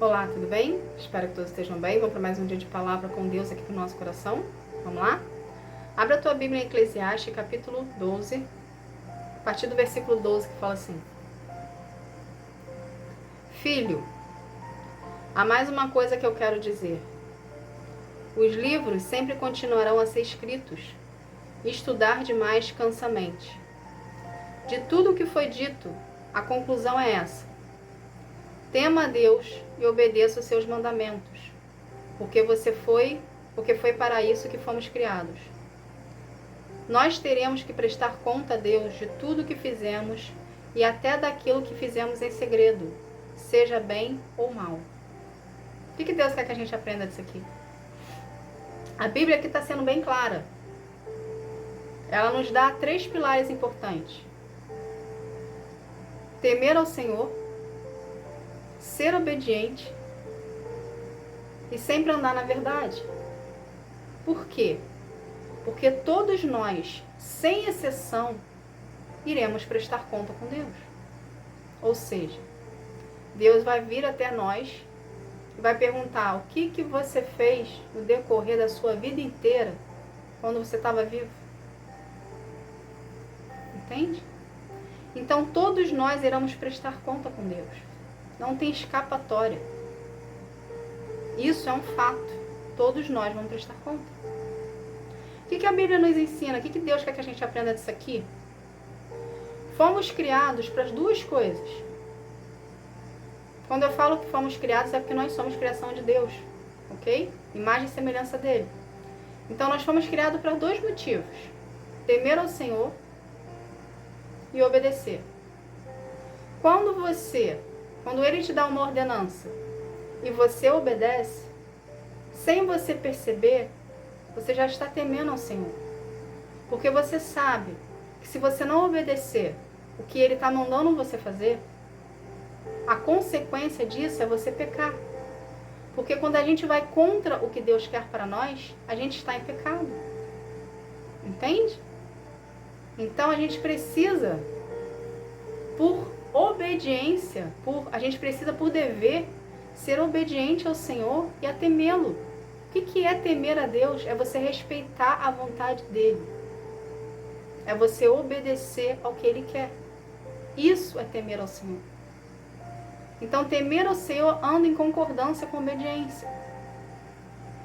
Olá, tudo bem? Espero que todos estejam bem. Vamos para mais um dia de palavra com Deus aqui para o nosso coração. Vamos lá? Abra a tua Bíblia em Eclesiastes, capítulo 12, a partir do versículo 12, que fala assim: Filho, há mais uma coisa que eu quero dizer. Os livros sempre continuarão a ser escritos, e estudar demais cansa a mente. De tudo o que foi dito, a conclusão é essa: tema a Deus e obedeça os seus mandamentos, porque foi para isso que fomos criados. Nós teremos que prestar conta a Deus de tudo o que fizemos e até daquilo que fizemos em segredo, seja bem ou mal. O que Deus quer que a gente aprenda disso aqui? A Bíblia aqui está sendo bem clara. Ela nos dá 3 pilares importantes: temer ao Senhor, ser obediente e sempre andar na verdade. Por quê? Porque todos nós, sem exceção, iremos prestar conta com Deus. Ou seja, Deus vai vir até nós e vai perguntar o que você fez no decorrer da sua vida inteira quando você estava vivo. Entende? Então todos nós iremos prestar conta com Deus. Não tem escapatória. Isso é um fato. Todos nós vamos prestar conta. O que a Bíblia nos ensina? O que Deus quer que a gente aprenda disso aqui? Fomos criados para as 2 coisas. Quando eu falo que fomos criados, é porque nós somos criação de Deus. Ok? Imagem e semelhança dele. Então nós fomos criados para 2 motivos: temer ao Senhor e obedecer. Quando ele te dá uma ordenança e você obedece, sem você perceber, você já está temendo ao Senhor. Porque você sabe que se você não obedecer o que ele está mandando você fazer, a consequência disso é você pecar. Porque quando a gente vai contra o que Deus quer para nós, a gente está em pecado. Entende? Então a gente precisa, por obediência, a gente precisa por dever ser obediente ao Senhor e a temê-lo. O que é temer a Deus? É você respeitar a vontade dele. É você obedecer ao que ele quer. Isso é temer ao Senhor. Então temer ao Senhor anda em concordância com a obediência.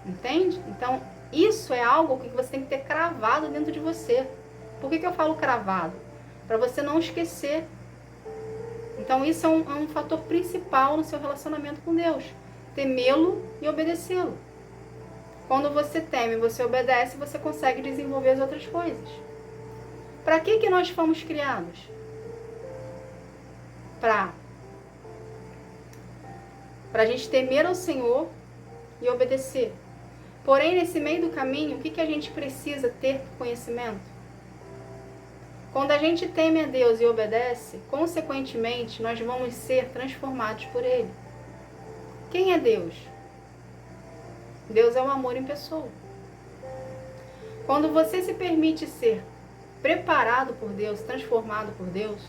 Entende? Então isso é algo que você tem que ter cravado dentro de você. Por que eu falo cravado? Para você não esquecer. Então isso é um fator principal no seu relacionamento com Deus. Temê-lo e obedecê-lo. Quando você teme, você obedece, você consegue desenvolver as outras coisas. Para que nós fomos criados? Para a gente temer ao Senhor e obedecer. Porém, nesse meio do caminho, o que a gente precisa ter conhecimento? Quando a gente teme a Deus e obedece, consequentemente, nós vamos ser transformados por Ele. Quem é Deus? Deus é o amor em pessoa. Quando você se permite ser preparado por Deus, transformado por Deus,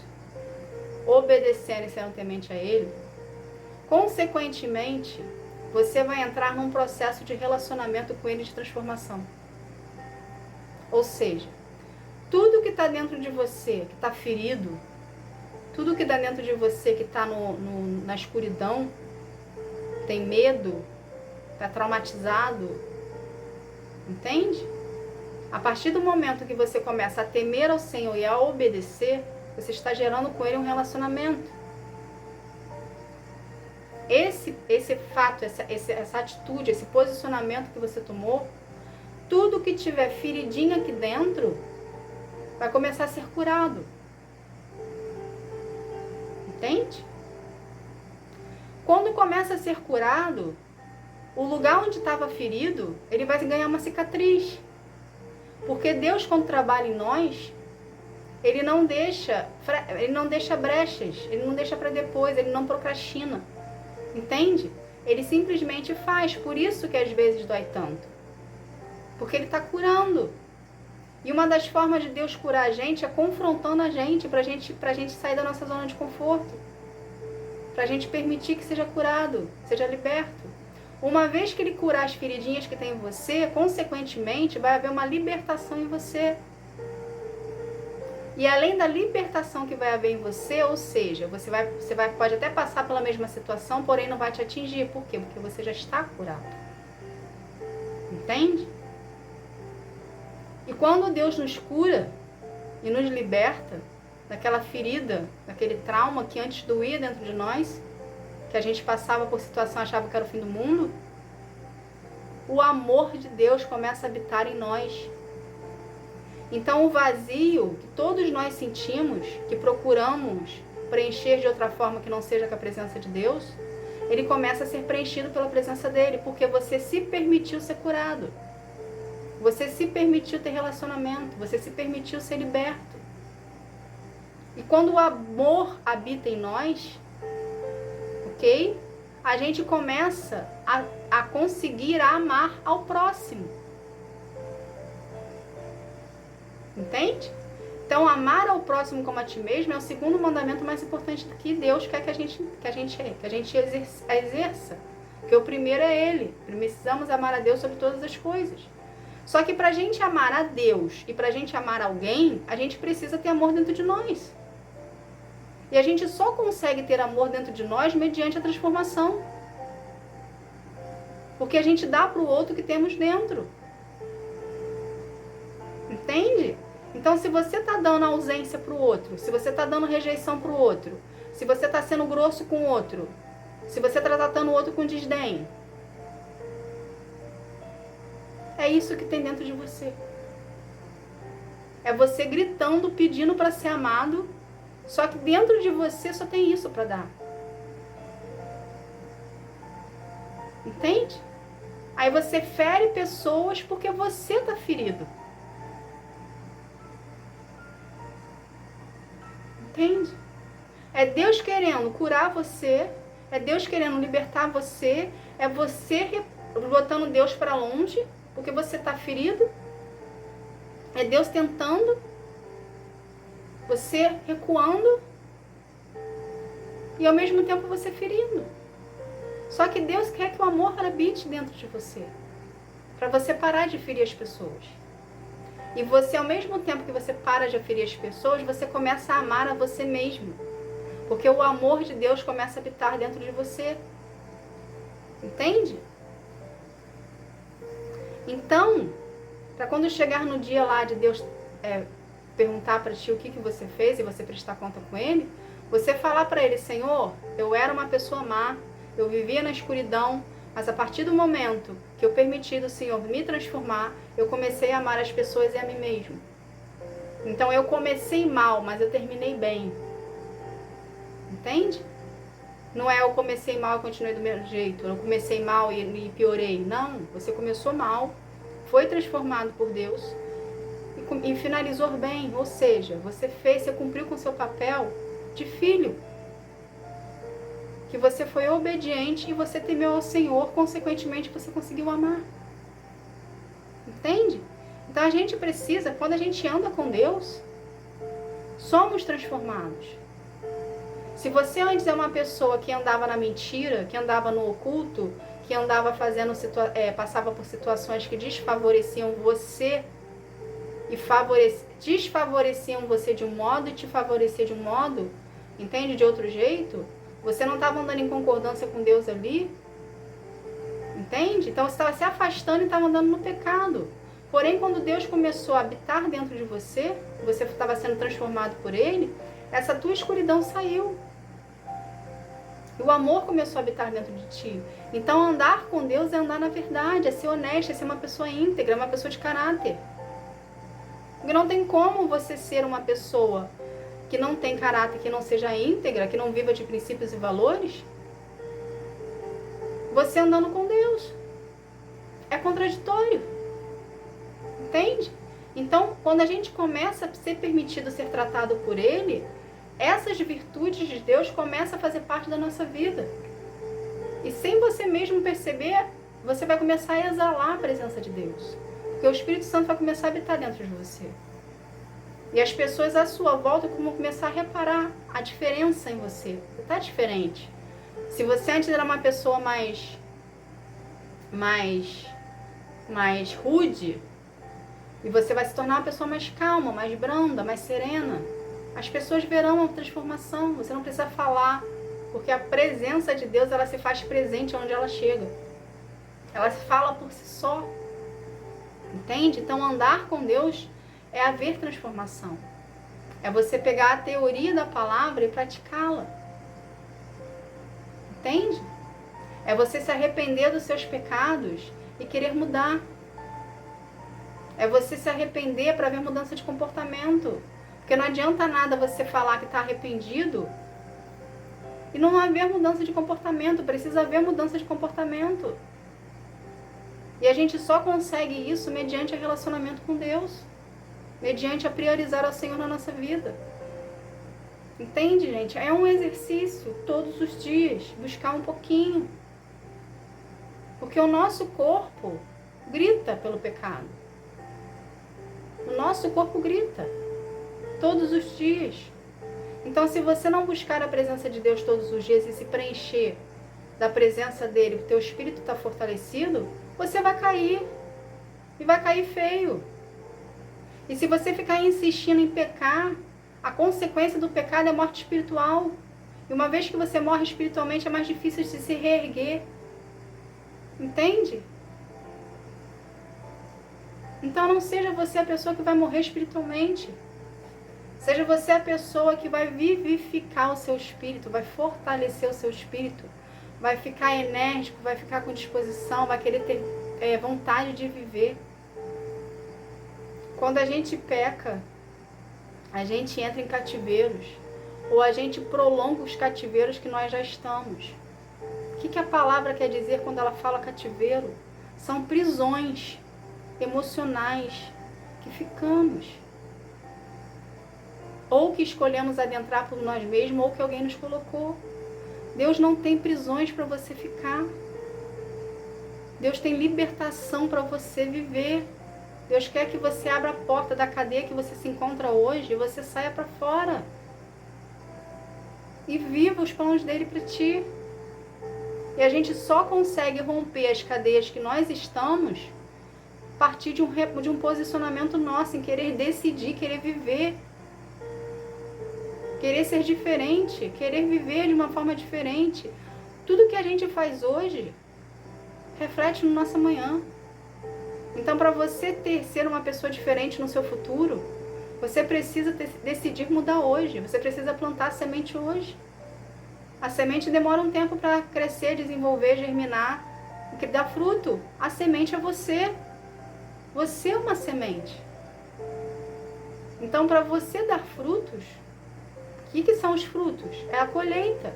obedecendo e sendo temente a Ele, consequentemente, você vai entrar num processo de relacionamento com Ele de transformação. Ou seja, tudo que está dentro de você, que está ferido, tudo que está dentro de você, que está na escuridão, tem medo, está traumatizado, entende? A partir do momento que você começa a temer ao Senhor e a obedecer, você está gerando com Ele um relacionamento. Esse fato, essa atitude, esse posicionamento que você tomou, tudo que tiver feridinha aqui dentro, vai começar a ser curado. Entende? Quando começa a ser curado, o lugar onde estava ferido, ele vai ganhar uma cicatriz. Porque Deus, quando trabalha em nós, Ele não deixa brechas, Ele não deixa para depois, Ele não procrastina. Entende? Ele simplesmente faz. Por isso que às vezes dói tanto. Porque Ele está curando. E uma das formas de Deus curar a gente é confrontando a gente, pra gente sair da nossa zona de conforto. para a gente permitir que seja curado, seja liberto. Uma vez que ele curar as feridinhas que tem em você, consequentemente, vai haver uma libertação em você. E além da libertação que vai haver em você, ou seja, pode até passar pela mesma situação, porém não vai te atingir. Por quê? Porque você já está curado. Entende? E quando Deus nos cura e nos liberta daquela ferida, daquele trauma que antes doía dentro de nós, que a gente passava por situação, achava que era o fim do mundo, o amor de Deus começa a habitar em nós. Então o vazio que todos nós sentimos, que procuramos preencher de outra forma que não seja com a presença de Deus, ele começa a ser preenchido pela presença dele, porque você se permitiu ser curado. Você se permitiu ter relacionamento, você se permitiu ser liberto. E quando o amor habita em nós, ok? A gente começa a conseguir amar ao próximo. Entende? Então, amar ao próximo como a ti mesmo é o segundo mandamento mais importante que Deus quer que a gente exerça. Porque o primeiro é Ele. Precisamos amar a Deus sobre todas as coisas. Só que para a gente amar a Deus e para a gente amar alguém, a gente precisa ter amor dentro de nós. E a gente só consegue ter amor dentro de nós mediante a transformação. Porque a gente dá para o outro o que temos dentro. Entende? Então, se você está dando ausência para o outro, se você está dando rejeição para o outro, se você está sendo grosso com o outro, se você está tratando o outro com desdém, é isso que tem dentro de você. É você gritando, pedindo para ser amado, só que dentro de você só tem isso para dar. Entende? Aí você fere pessoas porque você está ferido. Entende? É Deus querendo curar você, é Deus querendo libertar você, é você botando Deus para longe, porque você está ferido. É Deus tentando, você recuando e ao mesmo tempo você ferindo. Só que Deus quer que o amor habite dentro de você, para você parar de ferir as pessoas. E você, ao mesmo tempo que você para de ferir as pessoas, você começa a amar a você mesmo. Porque o amor de Deus começa a habitar dentro de você. Entende? Então, para quando chegar no dia lá de Deus perguntar para ti o que você fez e você prestar conta com Ele, você falar para Ele: Senhor, eu era uma pessoa má, eu vivia na escuridão, mas a partir do momento que eu permiti do Senhor me transformar, eu comecei a amar as pessoas e a mim mesmo. Então eu comecei mal, mas eu terminei bem. Entende? Não é eu comecei mal e continuei do mesmo jeito, eu comecei mal e piorei. Não, você começou mal, foi transformado por Deus e finalizou bem. Ou seja, você cumpriu com o seu papel de filho. Que você foi obediente e você temeu ao Senhor, consequentemente você conseguiu amar. Entende? Então a gente precisa, quando a gente anda com Deus, somos transformados. Se você antes é uma pessoa que andava na mentira, que andava no oculto, que andava passava por situações que desfavoreciam você e desfavoreciam você de um modo e te favorecer de um modo, entende? De outro jeito, você não estava andando em concordância com Deus ali, entende? Então você estava se afastando e estava andando no pecado. Porém, quando Deus começou a habitar dentro de você, você estava sendo transformado por Ele, essa tua escuridão saiu. E o amor começou a habitar dentro de ti. Então andar com Deus é andar na verdade, é ser honesto, é ser uma pessoa íntegra, uma pessoa de caráter. Porque não tem como você ser uma pessoa que não tem caráter, que não seja íntegra, que não viva de princípios e valores, você andando com Deus. É contraditório. Entende? Então, quando a gente começa a ser permitido ser tratado por Ele, essas virtudes de Deus começam a fazer parte da nossa vida. E sem você mesmo perceber, você vai começar a exalar a presença de Deus. Porque o Espírito Santo vai começar a habitar dentro de você. E as pessoas à sua volta vão começar a reparar a diferença em você. Você está diferente. Se você antes era uma pessoa mais rude, e você vai se tornar uma pessoa mais calma, mais branda, mais serena, as pessoas verão a transformação. Você não precisa falar, porque a presença de Deus, ela se faz presente onde ela chega. Ela se fala por si só. Entende? Então, andar com Deus é haver transformação. É você pegar a teoria da palavra e praticá-la. Entende? É você se arrepender dos seus pecados e querer mudar. É você se arrepender para ver mudança de comportamento. Porque não adianta nada você falar que está arrependido e não haver mudança de comportamento. Precisa haver mudança de comportamento. E a gente só consegue isso mediante o relacionamento com Deus. Mediante a priorizar ao Senhor na nossa vida. Entende, gente? É um exercício todos os dias. Buscar um pouquinho. Porque o nosso corpo grita pelo pecado. O nosso corpo grita. Todos os dias. Então, se você não buscar a presença de Deus todos os dias e se preencher da presença dele, o teu espírito está fortalecido, você vai cair. E vai cair feio. E se você ficar insistindo em pecar, a consequência do pecado é morte espiritual. E uma vez que você morre espiritualmente, é mais difícil de se reerguer. Entende? Então não seja você a pessoa que vai morrer espiritualmente. Seja você a pessoa que vai vivificar o seu espírito, vai fortalecer o seu espírito, vai ficar enérgico, vai ficar com disposição, vai querer ter vontade de viver. Quando a gente peca, a gente entra em cativeiros, ou a gente prolonga os cativeiros que nós já estamos. O que a palavra quer dizer quando ela fala cativeiro? São prisões emocionais que ficamos. Ou que escolhemos adentrar por nós mesmos, ou que alguém nos colocou. Deus não tem prisões para você ficar. Deus tem libertação para você viver. Deus quer que você abra a porta da cadeia que você se encontra hoje e você saia para fora. E viva os planos dele para ti. E a gente só consegue romper as cadeias que nós estamos a partir de um posicionamento nosso, em querer decidir, querer viver. Querer ser diferente, querer viver de uma forma diferente. Tudo que a gente faz hoje reflete no nosso amanhã. Então, para você ser uma pessoa diferente no seu futuro, você precisa decidir mudar hoje. Você precisa plantar a semente hoje. A semente demora um tempo para crescer, desenvolver, germinar, e dar fruto. A semente é você. Você é uma semente. Então, para você dar frutos, o que são os frutos? É a colheita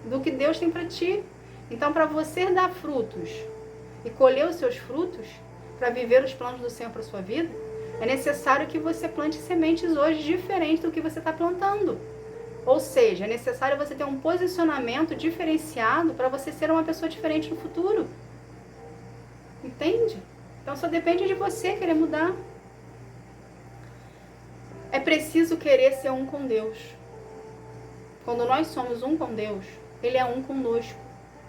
do que Deus tem para ti. Então, para você dar frutos e colher os seus frutos, para viver os planos do Senhor para a sua vida, é necessário que você plante sementes hoje diferentes do que você está plantando. Ou seja, é necessário você ter um posicionamento diferenciado para você ser uma pessoa diferente no futuro. Entende? Então, só depende de você querer mudar. É preciso querer ser um com Deus. Quando nós somos um com Deus, Ele é um conosco.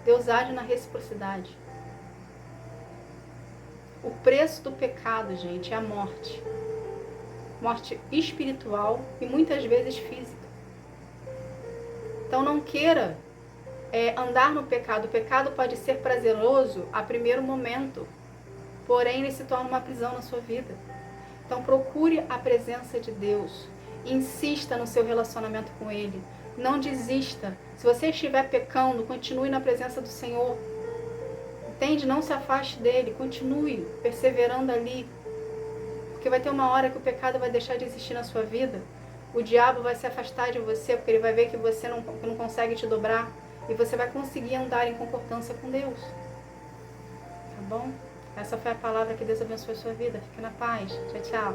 Deus age na reciprocidade. O preço do pecado, gente, é a morte. Morte espiritual e muitas vezes física. Então não queira andar no pecado. O pecado pode ser prazeroso a primeiro momento, porém ele se torna uma prisão na sua vida. Então procure a presença de Deus. Insista no seu relacionamento com Ele. Não desista. Se você estiver pecando, continue na presença do Senhor. Entende? Não se afaste dele. Continue perseverando ali. Porque vai ter uma hora que o pecado vai deixar de existir na sua vida. O diabo vai se afastar de você, porque ele vai ver que você não consegue te dobrar. E você vai conseguir andar em concordância com Deus. Tá bom? Essa foi a palavra. Que Deus abençoe a sua vida. Fique na paz. Tchau, tchau.